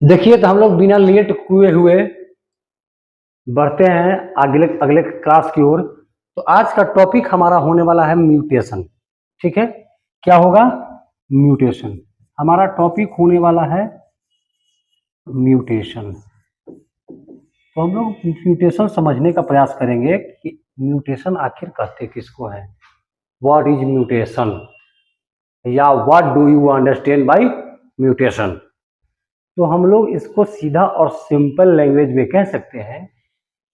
देखिए, तो हम लोग बिना लेट हुए हुए बढ़ते हैं अगले अगले क्लास की ओर। तो आज का टॉपिक हमारा होने वाला है म्यूटेशन। ठीक है, क्या होगा? म्यूटेशन। हमारा टॉपिक होने वाला है म्यूटेशन। तो हम लोग म्यूटेशन समझने का प्रयास करेंगे कि म्यूटेशन आखिर कहते किसको है, व्हाट इज म्यूटेशन, या what do you understand by mutation. तो हम लोग इसको सीधा और सिंपल लैंग्वेज में कह सकते हैं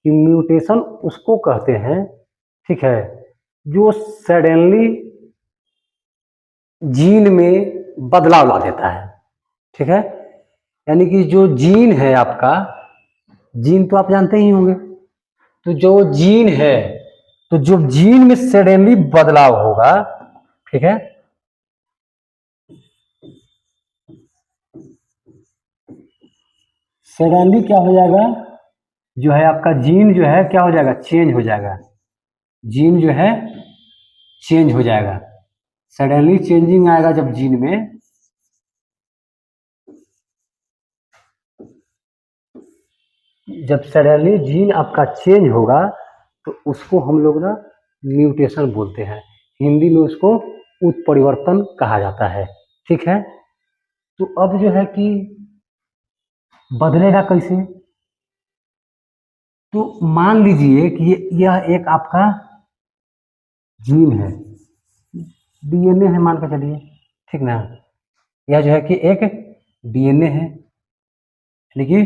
कि म्यूटेशन उसको कहते हैं, ठीक है, जो सडनली जीन में बदलाव ला देता है। ठीक है, यानी कि जो जीन है आपका, जीन तो आप जानते ही होंगे, तो जो जीन है, तो जो जीन में सडनली बदलाव होगा, ठीक है, सडनली क्या हो जाएगा, जो है आपका जीन जो है क्या हो जाएगा, चेंज हो जाएगा। जीन जो है चेंज हो जाएगा, सडनली चेंजिंग आएगा जब जीन में, जब सडनली जीन आपका चेंज होगा तो उसको हम लोग ना म्यूटेशन बोलते हैं। हिंदी में उसको उत्परिवर्तन कहा जाता है। ठीक है, तो अब जो है कि बदलेगा कैसे? तो मान लीजिए कि यह एक आपका जीन है, डीएनए है मान के चलिए, ठीक ना। यह जो है कि एक डीएनए है, यानी कि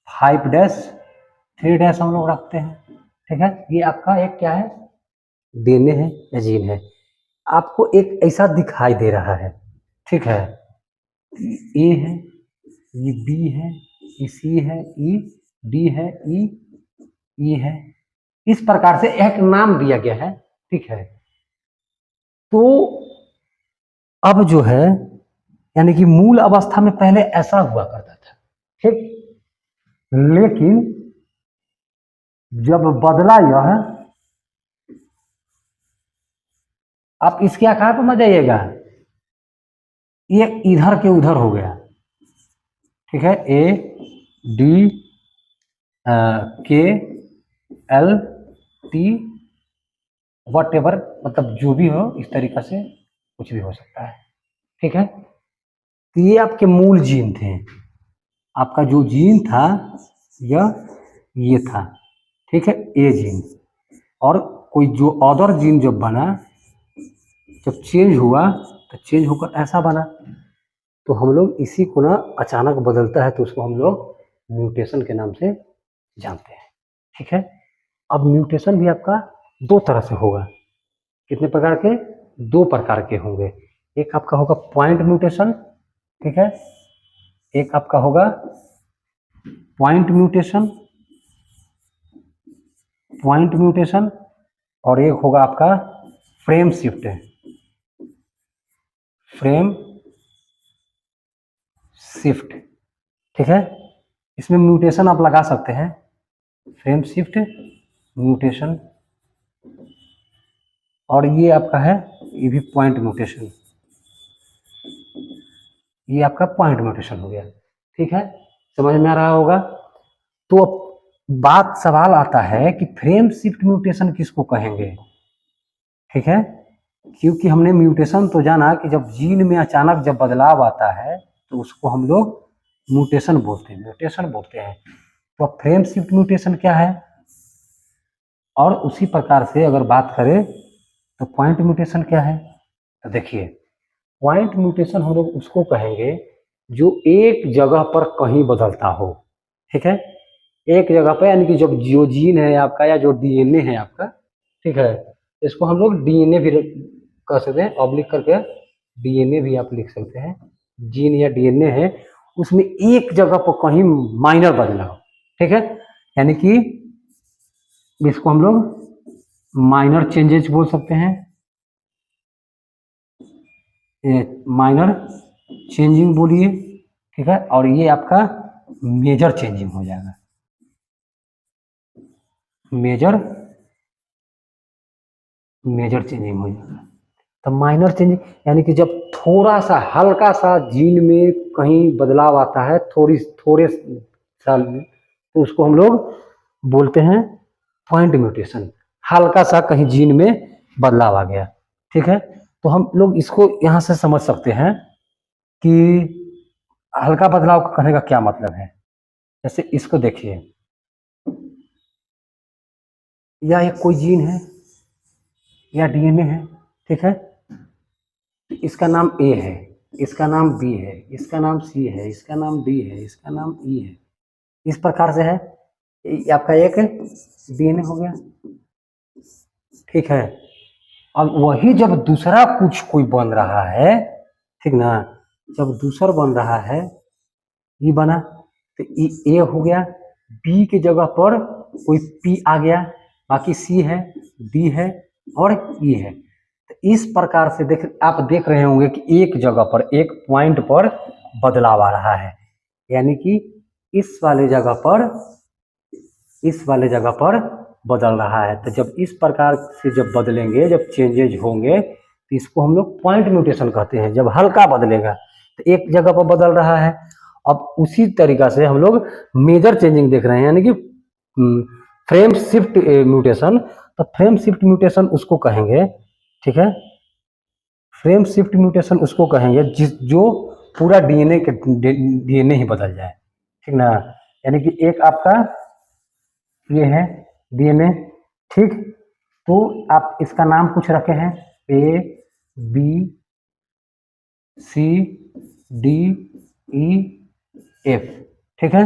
5'3' हम लोग रखते हैं। ठीक है, ये आपका एक क्या है, डीएनए है या जीन है। आपको एक ऐसा दिखाई दे रहा है, ठीक है, ए है, ये बी है, ये सी है, ई डी है, ई है, इस प्रकार से एक नाम दिया गया है। ठीक है, तो अब जो है यानी कि मूल अवस्था में पहले ऐसा हुआ करता था, ठीक, लेकिन जब बदला यह, आप इसके आकार पर मत जाइएगा, ये इधर के उधर हो गया। ठीक है, ए डी के एल टी वट एवर, मतलब जो भी हो, इस तरीका से कुछ भी हो सकता है। ठीक है, तो ये आपके मूल जीन थे। आपका जो जीन था ये था, ठीक है, ए जीन। और कोई जो अदर जीन जब बना, जब चेंज हुआ तो चेंज होकर ऐसा बना। तो हम लोग इसी को ना अचानक बदलता है तो उसको हम लोग म्यूटेशन के नाम से जानते हैं। ठीक है, अब म्यूटेशन भी आपका दो तरह से होगा। कितने प्रकार के? दो प्रकार के होंगे। एक आपका होगा पॉइंट म्यूटेशन, ठीक है, एक आपका होगा पॉइंट म्यूटेशन, और एक होगा आपका फ्रेम शिफ्ट, फ्रेम शिफ्ट। ठीक है, इसमें म्यूटेशन आप लगा सकते हैं, फ्रेम शिफ्ट म्यूटेशन, और ये आपका है, ये भी पॉइंट म्यूटेशन, ये आपका पॉइंट म्यूटेशन हो गया। ठीक है, समझ में आ रहा होगा। तो अब बात सवाल आता है कि फ्रेम शिफ्ट म्यूटेशन किसको कहेंगे। ठीक है, क्योंकि हमने म्यूटेशन तो जाना कि जब जीन में अचानक जब बदलाव आता है तो उसको हम लोग म्यूटेशन बोलते हैं। तो अब फ्रेम शिफ्ट म्यूटेशन क्या है, और उसी प्रकार से अगर बात करें तो पॉइंट म्यूटेशन क्या है। तो देखिए, पॉइंट म्यूटेशन हम लोग उसको कहेंगे जो एक जगह पर कहीं बदलता हो। ठीक है, एक जगह पर, यानी कि जब जो जीन है आपका या जो डीएनए है आपका, ठीक है, इसको हम लोग डीएनए भी कह सकते हैं, ऑब्लिक करके डीएनए भी आप लिख सकते हैं। जीन या डीएनए है, उसमें एक जगह पर कहीं माइनर बदलाव, ठीक है, यानी कि इसको हम लोग माइनर चेंजेस बोल सकते हैं, माइनर चेंजिंग बोलिए। ठीक है, और ये आपका मेजर चेंजिंग हो जाएगा, मेजर चेंजिंग हो जाएगा। तो माइनर चेंज यानी कि जब थोड़ा सा हल्का सा जीन में कहीं बदलाव आता है, थोड़े सा, तो उसको हम लोग बोलते हैं पॉइंट म्यूटेशन। हल्का सा कहीं जीन में बदलाव आ गया, ठीक है। तो हम लोग इसको यहाँ से समझ सकते हैं कि हल्का बदलाव करने का क्या मतलब है। जैसे इसको देखिए, या एक कोई जीन है या डीएनए है, ठीक है। इसका नाम ए है, इसका नाम बी है, इसका नाम सी है, इसका नाम डी है, इसका नाम ई है, इस प्रकार से है। ये आपका एक डीएनए हो गया, ठीक है। अब वही जब दूसरा कुछ कोई बन रहा है, ठीक ना, जब दूसरा बन रहा है, ये बना, तो ए हो गया, बी की जगह पर कोई पी आ गया, बाकी सी है, डी है और ई है। तो इस प्रकार से आप देख रहे होंगे कि एक जगह पर, एक पॉइंट पर बदलाव आ रहा है, यानी कि इस वाले जगह पर बदल रहा है। तो जब इस प्रकार से जब बदलेंगे, जब चेंजेज होंगे, तो इसको हम लोग पॉइंट म्यूटेशन कहते हैं। जब हल्का बदलेगा तो एक जगह पर बदल रहा है। अब उसी तरीका से हम लोग मेजर चेंजिंग देख रहे हैं, यानी कि फ्रेम शिफ्ट म्यूटेशन। तो फ्रेम शिफ्ट म्यूटेशन उसको कहेंगे, ठीक है। फ्रेम शिफ्ट म्यूटेशन उसको कहेंगे जो पूरा डीएनए ही बदल जाए, ठीक ना। यानी कि एक आपका ये है डीएनए, ठीक। तो आप इसका नाम कुछ रखे हैं, A B C D E F, ठीक है।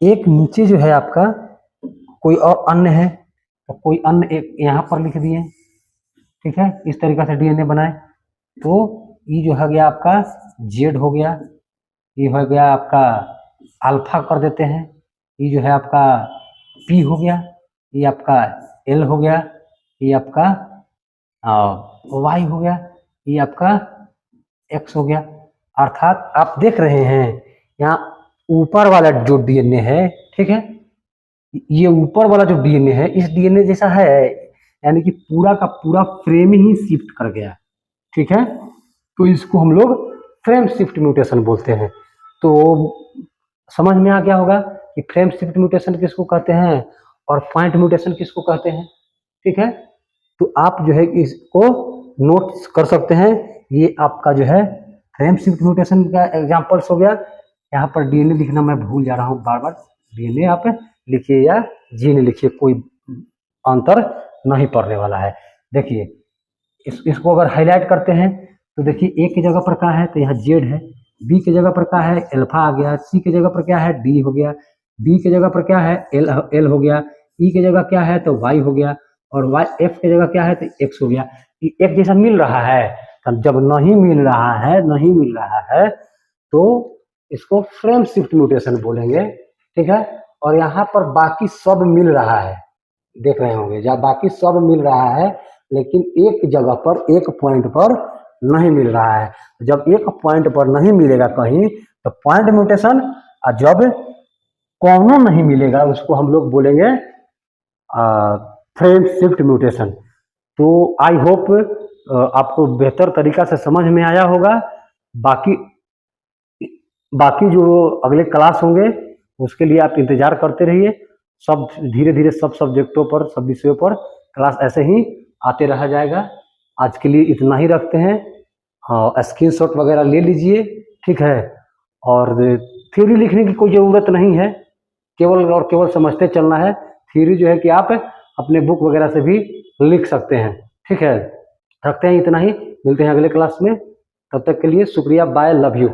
एक नीचे जो है आपका कोई और अन्य है, तो कोई अन्य एक यहाँ पर लिख दिए, ठीक है। इस तरीका से डीएनए बनाए। तो ये जो है गया आपका जेड हो गया, ये हो गया आपका अल्फा कर देते हैं, ये जो है आपका पी हो गया, ये आपका एल हो गया, ये आपका वाई हो गया, ये आपका एक्स हो गया। अर्थात आप देख रहे हैं यहाँ ऊपर वाला जो डीएनए है, ठीक है, ये ऊपर वाला जो डीएनए है, इस डीएनए जैसा है, यानी कि पूरा का पूरा फ्रेम ही शिफ्ट कर गया, ठीक है। तो इसको हम लोग फ्रेम शिफ्ट म्यूटेशन बोलते हैं। तो समझ में आ गया होगा कि फ्रेम शिफ्ट म्यूटेशन किसको कहते हैं और पॉइंट म्यूटेशन किसको कहते हैं, ठीक है। तो आप जो है इसको नोट कर सकते हैं। ये आपका जो है फ्रेम शिफ्ट म्यूटेशन का एग्जांपल्स हो गया। यहाँ पर डीएनए लिखना मैं भूल जा रहा हूँ बार बार, डीएनए आप लिखिए या जीन लिखिए, कोई अंतर नहीं पड़ने वाला है। देखिए इसको अगर हाईलाइट करते हैं तो देखिए ए की जगह पर क्या है, तो यहाँ जेड है, बी की जगह पर क्या है, एल्फा आ गया, सी की जगह पर क्या है, डी हो गया, डी की जगह पर क्या है, एल हो गया, ई की जगह क्या है, तो वाई हो गया, और वाई एफ की जगह क्या है, तो एक्स हो गया। एक जैसा मिल रहा है। तब जब नहीं मिल रहा है तो इसको फ्रेम शिफ्ट म्यूटेशन बोलेंगे, ठीक है। और यहाँ पर बाकी सब मिल रहा है, देख रहे होंगे, जब बाकी सब मिल रहा है लेकिन एक जगह पर, एक पॉइंट पर नहीं मिल रहा है। जब एक पॉइंट पर नहीं मिलेगा कहीं तो पॉइंट म्यूटेशन, और जब कौनों नहीं मिलेगा उसको हम लोग बोलेंगे फ्रेम शिफ्ट म्यूटेशन। तो आई होप आपको बेहतर तरीका से समझ में आया होगा। बाकी जो अगले क्लास होंगे उसके लिए आप इंतजार करते रहिए। सब धीरे धीरे सब सब्जेक्टों पर, सब विषयों पर क्लास ऐसे ही आते रहा जाएगा। आज के लिए इतना ही रखते हैं। हाँ, स्क्रीनशॉट वगैरह ले लीजिए, ठीक है। और थ्योरी लिखने की कोई ज़रूरत नहीं है, केवल और केवल समझते चलना है। थ्योरी जो है कि आप अपने बुक वगैरह से भी लिख सकते हैं, ठीक है। रखते हैं इतना ही, मिलते हैं अगले क्लास में। तब तक के लिए शुक्रिया, बाय, लव यू।